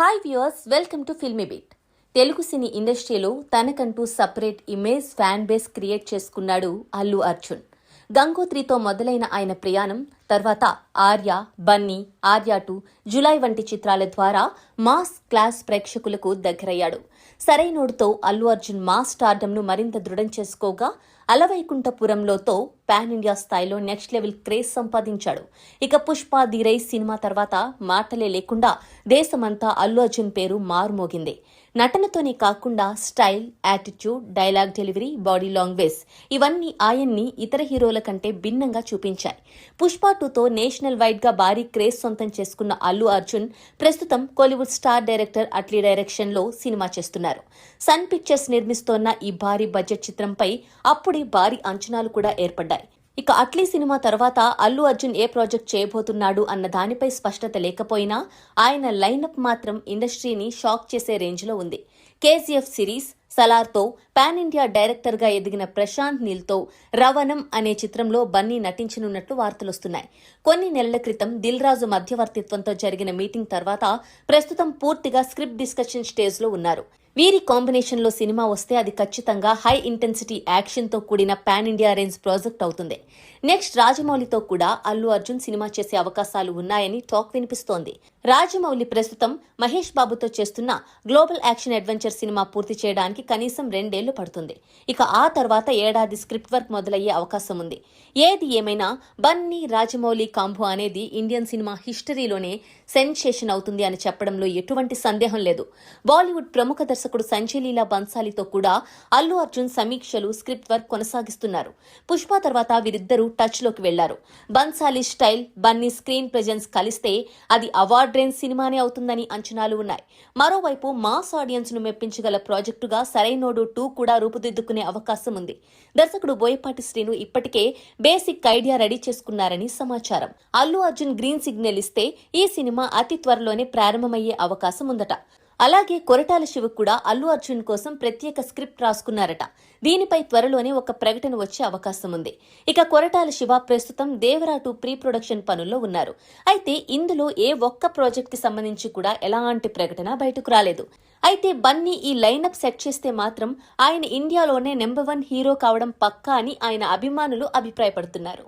Hi viewers, welcome to Filmibeat. Telugu సినీ ఇండస్ట్రీలో తనకంటూ separate image fan base create చేసుకున్నాడు అల్లు అర్జున్. గంగోత్రితో మొదలైన ఆయన ప్రయాణం తర్వాత ఆర్య, బన్నీ, ఆర్య 2, జులై వంటి చిత్రాల ద్వారా మాస్ క్లాస్ ప్రేక్షకులకు దగ్గరయ్యాడు. సరైనోడుతో అల్లు అర్జున్ మాస్ స్టార్డమ్ను మరింత దృఢం చేసుకోగా అలవైకుంఠపురంలోతో పాన్ ఇండియా స్థాయిలో నెక్స్ట్ లెవెల్ క్రేజ్ సంపాదించాడు. ఇక పుష్ప ది రైస్ సినిమా తర్వాత మాటలే లేకుండా దేశమంతా అల్లు అర్జున్ పేరు మారుమోగింది. నటనతోనే కాకుండా style, attitude, dialogue delivery, body language ఇవన్నీ ఆయన్ని ఇతర హీరోల కంటే భిన్నంగా చూపించాయి. పుష్ప 2తో నేషనల్ వైడ్ గా భారీ క్రేజ్ సొంతం చేసుకున్న అల్లు అర్జున్ ప్రస్తుతం Kollywood star director Atlee direction లో సినిమా చేస్తున్నారు. సన్ పిక్చర్స్ నిర్మిస్తోన్న ఈ భారీ బడ్జెట్ చిత్రంపై అప్పుడే భారీ అంచనాలు కూడా ఏర్పడ్డాయి. ఇక అట్లీ సినిమా తర్వాత అల్లు అర్జున్ ఏ ప్రాజెక్ట్ చేయబోతున్నాడు అన్న దానిపై స్పష్టత లేకపోయినా ఆయన లైనప్ మాత్రం ఇండస్ట్రీని షాక్ చేసే రేంజ్ లో ఉంది. కేజీఎఫ్ సిరీస్, సలార్తో పాన్ ఇండియా డైరెక్టర్ గా ఎదిగిన ప్రశాంత్ నీల్తో రవణం అనే చిత్రంలో బన్నీ నటించనున్నట్లు వార్తలొస్తున్నాయి. కొన్ని నెలల క్రితం దిల్ రాజు మధ్యవర్తిత్వంతో జరిగిన మీటింగ్ తర్వాత ప్రస్తుతం పూర్తిగా స్క్రిప్ట్ డిస్కషన్ స్టేజ్ లో ఉన్నారు. వీరి కాంబినేషన్ లో సినిమా వస్తే అది ఖచ్చితంగా హై ఇంటెన్సిటీ యాక్షన్ తో కూడిన పాన్ ఇండియా రేంజ్ ప్రాజెక్ట్ అవుతుంది. నెక్స్ట్ రాజమౌళితో కూడా అల్లు అర్జున్ సినిమా చేసే అవకాశాలు ఉన్నాయని టాక్ వినిపిస్తోంది. రాజమౌళి ప్రస్తుతం మహేష్ బాబుతో చేస్తున్న గ్లోబల్ యాక్షన్ అడ్వెంచర్ సినిమా పూర్తి చేయడానికి కనీసం 2 ఏళ్లు పడుతుంది. ఇక ఆ తర్వాత ఏడాది స్క్రిప్ట్ వర్క్ మొదలయ్యే అవకాశం ఉంది. ఏది ఏమైనా బన్నీ రాజమౌళి కాంబో అనేది ఇండియన్ సినిమా హిస్టరీలోనే సెన్సేషన్ అవుతుంది అని చెప్పడంలో ఎటువంటి సందేహం లేదు. బాలీవుడ్ ప్రముఖ దర్శకుడు సంజయ్ లీలా బన్సాలీతో కూడా అల్లు అర్జున్ సమీక్షలు, స్క్రిప్ట్ వర్క్ కొనసాగిస్తున్నారు. పుష్ప తర్వాత వీరిద్దరూ టచ్ లోకి వెళ్లారు. Bhansali style, Bunny screen presence కలిస్తే అది అవార్డ్ రేంజ్ సినిమానే అవుతుందని అంచనాలు ఉన్నాయి. మరోవైపు మాస్ ఆడియన్స్ ను మెప్పించగల ప్రాజెక్టుగా సరైనోడు 2 కూడా రూపుదిద్దుకునే అవకాశం ఉంది. దర్శకుడు బోయపాటి శ్రీను ఇప్పటికే బేసిక్ ఐడియా రెడీ చేసుకున్నారని సమాచారం. అల్లు అర్జున్ గ్రీన్ సిగ్నల్ ఇస్తే ఈ సినిమా అతి త్వరలోనే ప్రారంభమయ్యే అవకాశం ఉందట. అలాగే కొరటాల శివ కూడా అల్లు అర్జున్ కోసం ప్రత్యేక స్క్రిప్ట్ రాసుకున్నారట. దీనిపై త్వరలోనే ఒక ప్రకటన వచ్చే అవకాశం ఉంది. ఇక కొరటాల శివ ప్రస్తుతం దేవరా 2 ప్రీ ప్రొడక్షన్ పనుల్లో ఉన్నారు. అయితే ఇందులో ఏ ఒక్క ప్రాజెక్ట్ కి సంబంధించి కూడా ఎలాంటి ప్రకటన బయటకు రాలేదు. అయితే బన్నీ ఈ లైనప్ సెట్ చేస్తే మాత్రం ఆయన ఇండియాలోనే నెంబర్ 1 హీరో కావడం పక్కా అని ఆయన అభిమానులు అభిప్రాయపడుతున్నారు.